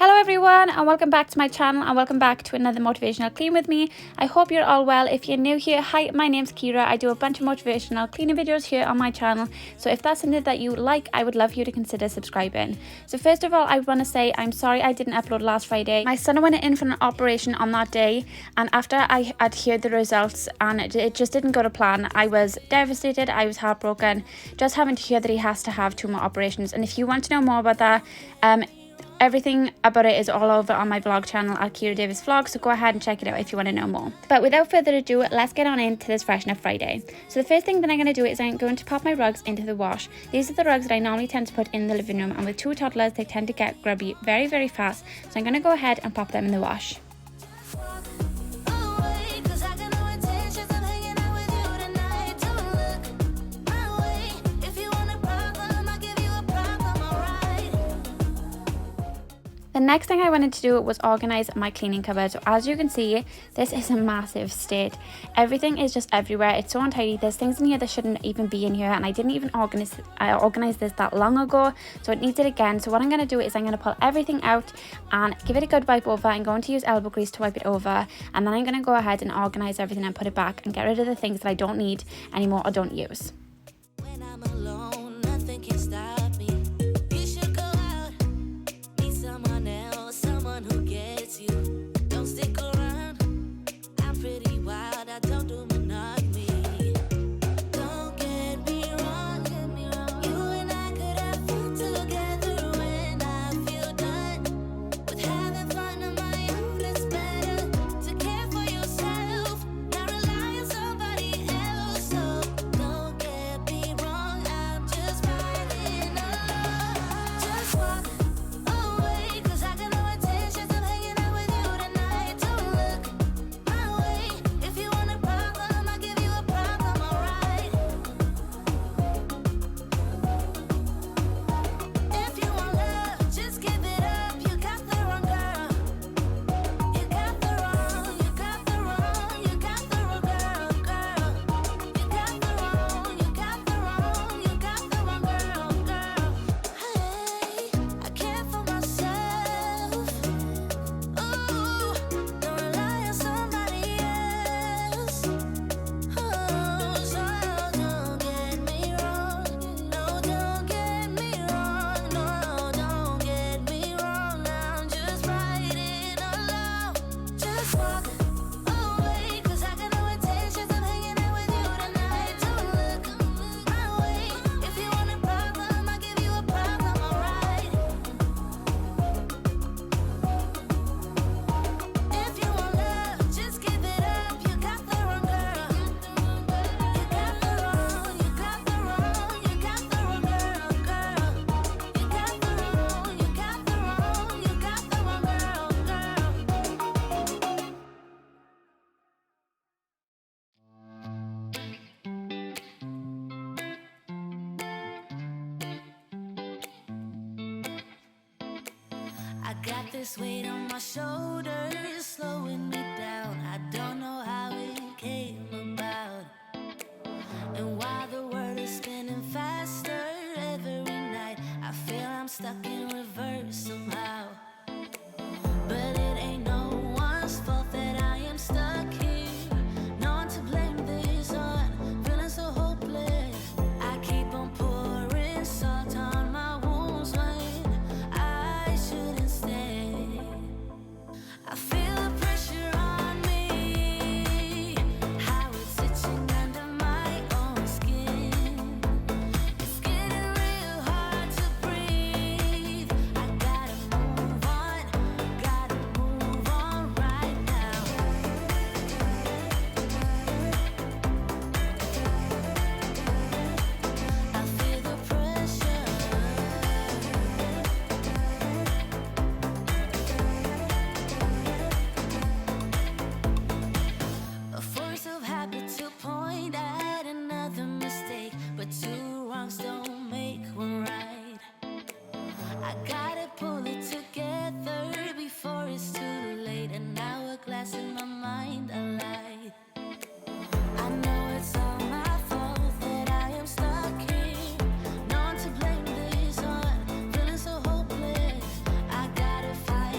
Hello everyone and welcome back to my channel and welcome back to another motivational clean with me. I hope you're all well. If you're new here, hi, my name's Kira. I do a bunch of motivational cleaning videos here on my channel. So if that's something that you like, I would love you to consider subscribing. So first of all, I want to say I'm sorry I didn't upload last Friday. My son went in for an operation on that day, and after I had heard the results and it just didn't go to plan, I was devastated. I was heartbroken just having to hear that he has to have 2 more operations. And if you want to know more about that, everything about it is all over on my vlog channel at Kira Davies Vlog, so go ahead and check it out if you want to know more. But without further ado, let's get on into this Freshen Up Friday. So the first thing that I'm going to do is I'm going to pop my rugs into the wash. These are the rugs that I normally tend to put in the living room, and with 2 toddlers they tend to get grubby very, very fast. So I'm going to go ahead and pop them in the wash. The next thing I wanted to do was organise my cleaning cupboard. So as you can see, this is a massive state. Everything is just everywhere. It's so untidy. There's things in here that shouldn't even be in here, and I didn't even organise this that long ago, so it needs it again. So what I'm going to do is I'm going to pull everything out and give it a good wipe over. I'm going to use elbow grease to wipe it over, and then I'm going to go ahead and organise everything and put it back and get rid of the things that I don't need anymore or don't use. When I'm alone, nothing can stop me. Who gets you? Don't stick around. I'm pretty wild. I don't do monogamy. Don't get me wrong. You and I could have fun together when I feel done with having fun on my own. It's better to care for yourself, not rely on somebody else. So don't get me wrong. I'm just riding alone. Just walk away, 'cause I got no intentions of hanging out with you tonight. Don't look my way. If you want a problem, I'll give you a problem, alright? If you want love, just give it up. You got the wrong girl. You got the wrong, you got the wrong, you got the wrong girl, girl. You got the wrong, you got the wrong, you got the wrong girl, girl. Hey, I care for myself. Ooh, don't rely on somebody else. Oh, so don't get me wrong. No, don't get me wrong. No, don't get me wrong. I'm just riding alone. Just walk away, 'cause I got no intentions of hanging out with you tonight. Don't look my way. If you want a problem, I'll give you a problem, alright? If you want love, just give it up. You got the wrong girl. You got the wrong, you got the wrong, you got the wrong girl, girl. You got the wrong, you got the wrong, you got the wrong girl, girl. I got this weight on my shoulders, slowing me down. I don't know how it came about. And while the world is spinning faster every night, I feel I'm stuck in reverse somehow. But it ain't no one's fault that I am stuck here. No one to blame this on, feeling so hopeless. I keep on pouring salt on my wounds when I shouldn't stay. I feel the pressure on me, how it's itching under my own skin. It's getting real hard to breathe. I gotta move on right now. I feel the pressure. A force of habit to point at another mistake, but 2 wrongs don't make one right. I gotta pull it together before it's too late. An hourglass in my mind, a light. I know it's all my fault that I am stuck here. No one to blame this on, feeling so hopeless. I gotta fight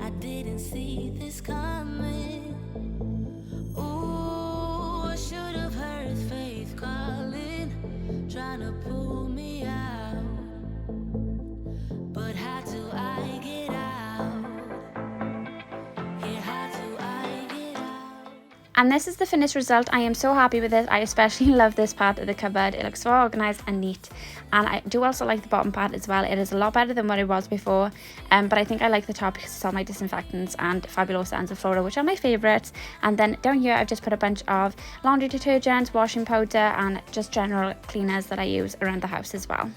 I didn't see this coming. Ooh, I should have heard faith calling, trying to pull me out. But how do I get out? Yeah, how do I get out? And this is the finished result. I am so happy with it. I especially love this part of the cupboard. It looks so organised and neat. And I do also like the bottom part as well. It is a lot better than what it was before. But I think I like the top because it's all my disinfectants and Fabulosa and Zaflora, which are my favourites. And then down here I've just put a bunch of laundry detergent, washing powder and just general cleaners that I use around the house as well.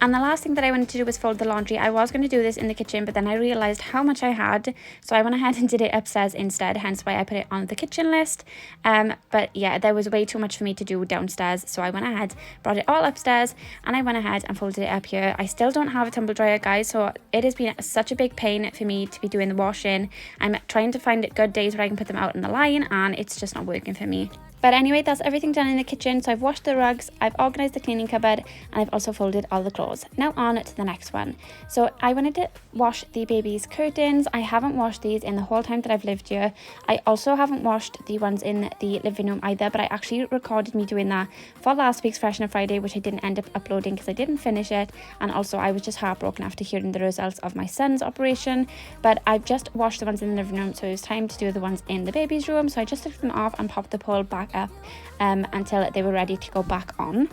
And the last thing that I wanted to do was fold the laundry. I was going to do this in the kitchen, but then I realised how much I had. So I went ahead and did it upstairs instead, hence why I put it on the kitchen list. But yeah, there was way too much for me to do downstairs. So I went ahead, brought it all upstairs, and I went ahead and folded it up here. I still don't have a tumble dryer, guys, so it has been such a big pain for me to be doing the washing. I'm trying to find good days where I can put them out in the line, and it's just not working for me. But anyway, that's everything done in the kitchen. So I've washed the rugs, I've organised the cleaning cupboard, and I've also folded all the clothes. Now on to the next one. So I wanted to wash the baby's curtains. I haven't washed these in the whole time that I've lived here. I also haven't washed the ones in the living room either, but I actually recorded me doing that for last week's Freshen Friday, which I didn't end up uploading because I didn't finish it. And also I was just heartbroken after hearing the results of my son's operation. But I've just washed the ones in the living room, so it was time to do the ones in the baby's room. So I just took them off and popped the pole back up until they were ready to go back on.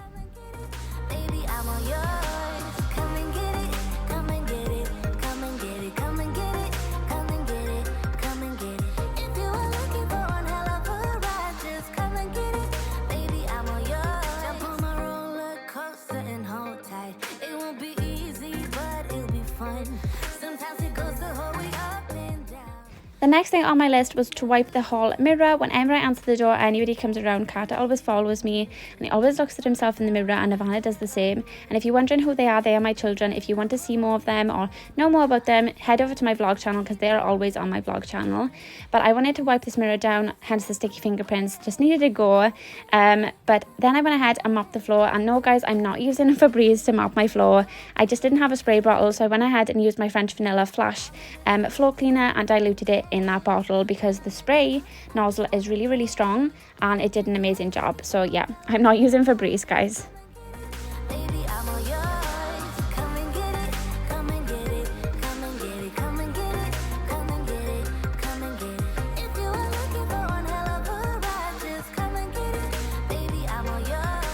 Baby, I'm all yours. Come and get it, come and get it, come and get it, come and get it, come and get it, come and get it. If you are looking for one hell of a ride, just come and get it. Baby, I'm all yours. Jump on my roller coaster and hold tight. It won't be easy, but it'll be fun. Sometimes it goes the whole way up and down. The next thing on my list was to wipe the hall mirror. Whenever I answer the door, anybody comes around, Carter always follows me and he always looks at himself in the mirror, and Ivana does the same. And if you're wondering who they are my children. If you want to see more of them or know more about them, head over to my vlog channel because they are always on my vlog channel. But I wanted to wipe this mirror down, hence the sticky fingerprints, just needed to go. But then I went ahead and mopped the floor, and no guys, I'm not using Febreze to mop my floor. I just didn't have a spray bottle, so I went ahead and used my French Vanilla Flash floor cleaner and diluted it in that bottle because the spray nozzle is really strong and it did an amazing job. So yeah, I'm not using Febreze, guys. Baby, I'm all yours. Come and get it, come and get it, come and get it, come and get it, come and get it, come and get it. If you are looking for one hell of a ride, just come and get it. Baby, I'm all yours.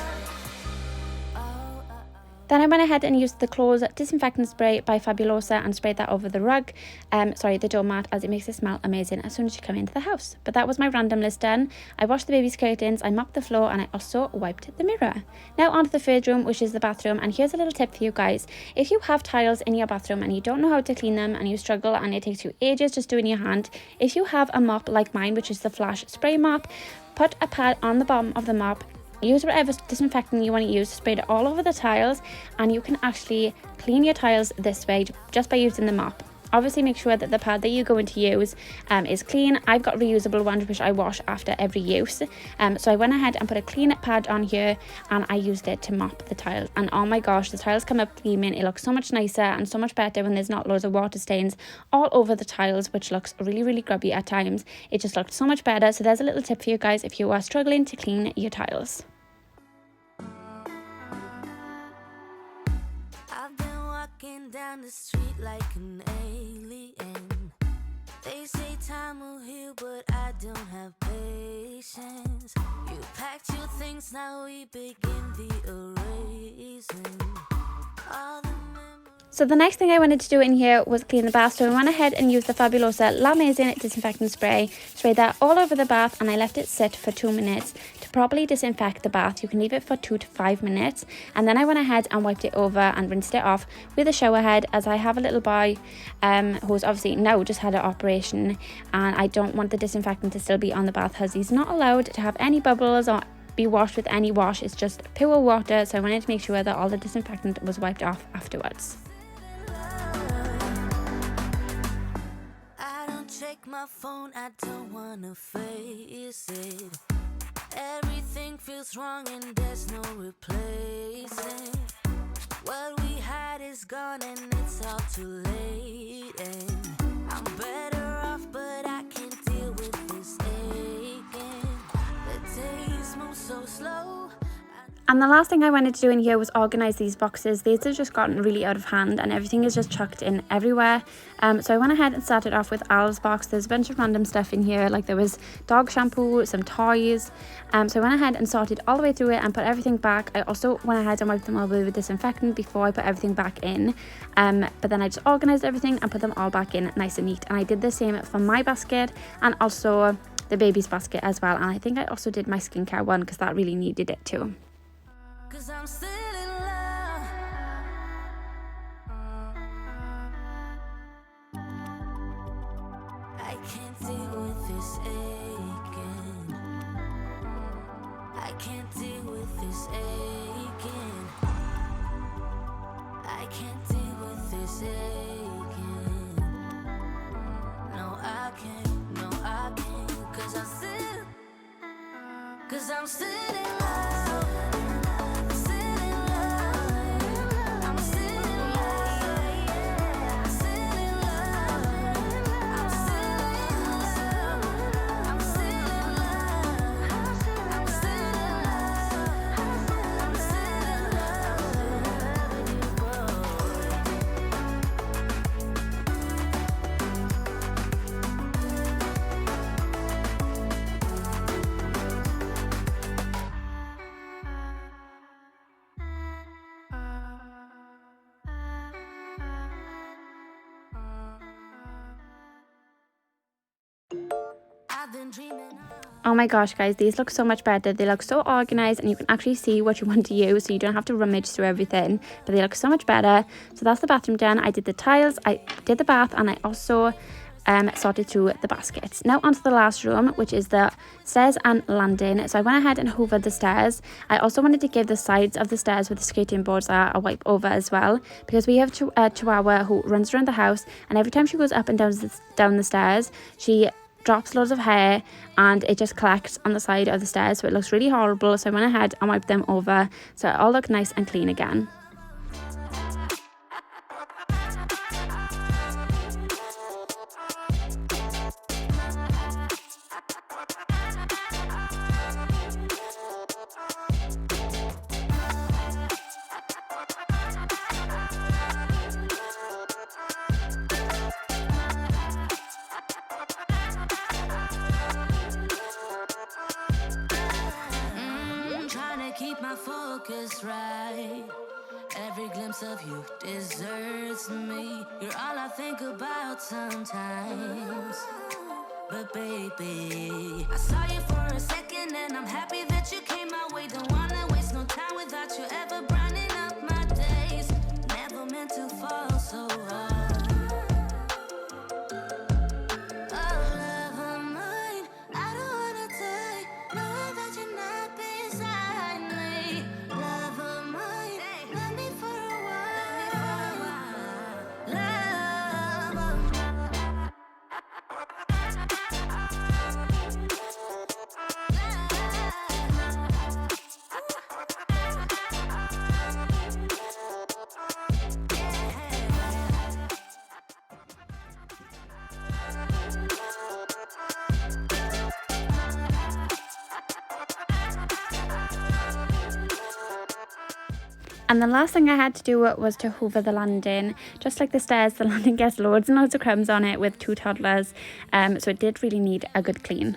Then I went ahead and used the clothes disinfectant spray by Fabulosa and sprayed that over the rug, the doormat, as it makes it smell amazing as soon as you come into the house. But that was my random list done. I washed the baby's curtains, I mopped the floor, and I also wiped the mirror. Now onto the third room, which is the bathroom, and here's a little tip for you guys. If you have tiles in your bathroom and you don't know how to clean them and you struggle and it takes you ages just doing your hand, if you have a mop like mine, which is the Flash spray mop, put a pad on the bottom of the mop, use whatever disinfectant you want to use, spray it all over the tiles, and you can actually clean your tiles this way just by using the mop. Obviously make sure that the pad that you're going to use is clean. I've got reusable ones which I wash after every use, so I went ahead and put a clean pad on here and I used it to mop the tiles, and oh my gosh, the tiles come up gleaming. It looks so much nicer and so much better when there's not loads of water stains all over the tiles, which looks really grubby at times. It just looked so much better. So there's a little tip for you guys if you are struggling to clean your tiles. I've been walking down the street like an alien. They say time will heal, but I don't have patience. You packed your things, now we begin the erasing. All the So the next thing I wanted to do in here was clean the bath. So I went ahead and used the Fabulosa L'Amazing disinfectant spray, sprayed that all over the bath, and I left it sit for 2 minutes to properly disinfect the bath. You can leave it for 2 to 5 minutes, and then I went ahead and wiped it over and rinsed it off with a shower head, as I have a little boy who's obviously now just had an operation, and I don't want the disinfectant to still be on the bath as he's not allowed to have any bubbles or be washed with any wash. It's just pure water, so I wanted to make sure that all the disinfectant was wiped off afterwards. check my phone, I don't wanna face it. Everything feels wrong and there's no replacing. What we had is gone and it's all too late. And I'm better off, but I can't deal with this aching. The days move so slow. And the last thing I wanted to do in here was organise these boxes. These have just gotten really out of hand and everything is just chucked in everywhere. So I went ahead and started off with Al's box. There's a bunch of random stuff in here, like there was dog shampoo, some toys. So I went ahead and sorted all the way through it and put everything back. I also went ahead and wiped them all with disinfectant before I put everything back in. But then I just organised everything and put them all back in nice and neat. And I did the same for my basket and also the baby's basket as well. And I think I also did my skincare one because that really needed it too. 'Cause I'm still in love. I can't deal with this aching. I can't deal with this aching. I can't deal with this aching. No, I can't. No, I can't. 'Cause I'm still in love. Oh my gosh guys, these look so much better. They look so organized and you can actually see what you want to use, so you don't have to rummage through everything, but they look so much better. So that's the bathroom done. I did the tiles, I did the bath, and I also sorted through the baskets. Now onto the last room, which is the stairs and landing. So I went ahead and hoovered the stairs. I also wanted to give the sides of the stairs with the skating boards a wipe over as well, because we have a chihuahua who runs around the house, and every time she goes up and down the stairs, she drops loads of hair and it just collects on the side of the stairs, so it looks really horrible. So I went ahead and wiped them over so it all look nice and clean again. Keep my focus right. Every glimpse of you deserts me. You're all I think about sometimes. But baby, I saw you for a second and I'm happy that you came my way. Don't wanna waste no time without you ever brightening up my days. Never meant to fall so hard. And the last thing I had to do was to hoover the landing. Just like the stairs, the landing gets loads and loads of crumbs on it with 2 toddlers, so it did really need a good clean.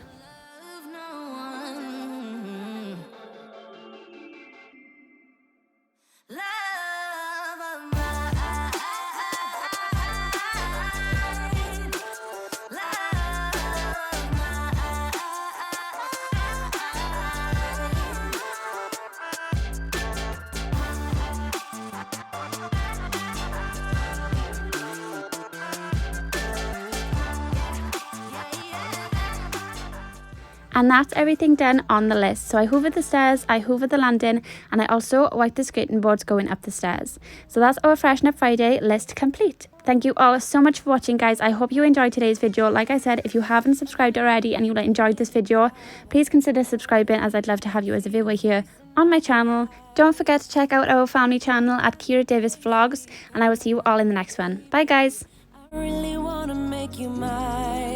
And that's everything done on the list. So I hoovered the stairs, I hoovered the landing, and I also wiped the skirting boards going up the stairs. So that's our Freshen Up Friday list complete. Thank you all so much for watching, guys. I hope you enjoyed today's video. Like I said, if you haven't subscribed already and you enjoyed this video, please consider subscribing, as I'd love to have you as a viewer here on my channel. Don't forget to check out our family channel at Davies Vlogs, and I will see you all in the next one. Bye, guys. I really wanna make you mine.